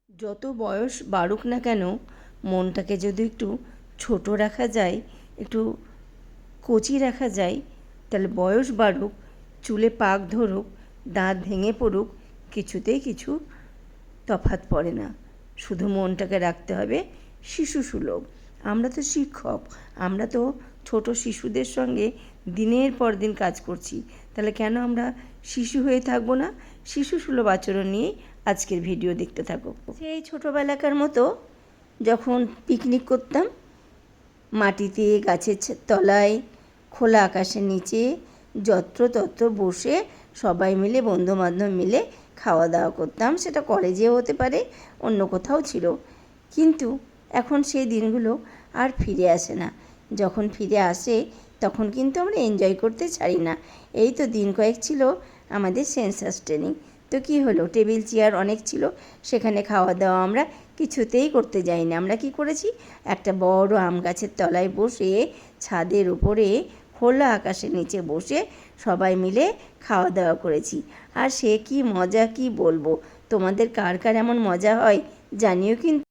যত বয়স বাড়ুক না কেন মনটাকে যদি একটু ছোট রাখা যায়, একটু কচি রাখা যায়, তাহলে বয়স বাড়ুক, চুলে পাক ধরুক, দাঁত ভেঙে পড়ুক, কিছুতেই কিছু তফাৎ পড়ে না। শুধু মনটাকে রাখতে হবে শিশুসুলভ। আমরা তো শিক্ষক, আমরা তো ছোট শিশুদের সঙ্গে দিনের পর দিন কাজ করছি, তাহলে কেন আমরা শিশু হয়ে থাকবো না? শিশুসুলভ আচরণ নিয়ে আজকের ভিডিও দেখতে থাকো। সেই ছোটোবেলাকার মতো যখন পিকনিক করতাম, মাটিতে, গাছের তলায়, খোলা আকাশের নিচে যত্রতত্র বসে সবাই মিলে, বন্ধুবান্ধব মিলে খাওয়া দাওয়া করতাম। সেটা কলেজেও হতে পারে, অন্য কোথাও ছিল। কিন্তু এখন সেই দিনগুলো আর ফিরে আসে না। যখন ফিরে আসে তখন কিন্তু আমরা এনজয় করতে ছাড়ি না। এই তো দিন কয়েক ছিল আমাদের সেন্সাস ট্রেনিং, তো কী হলো, টেবিল চেয়ার অনেক ছিল, সেখানে খাওয়া দাওয়া আমরা কিছুতেই করতে যাইনি। আমরা কি করেছি, একটা বড় আম গাছের তলায় বসে, ছাদের উপরে খোলা আকাশের নিচে বসে সবাই মিলে খাওয়া দাওয়া করেছি। আর সে কি মজা, কি বলবো। তোমাদের কার কার এমন মজা হয় জানিও কিন্তু।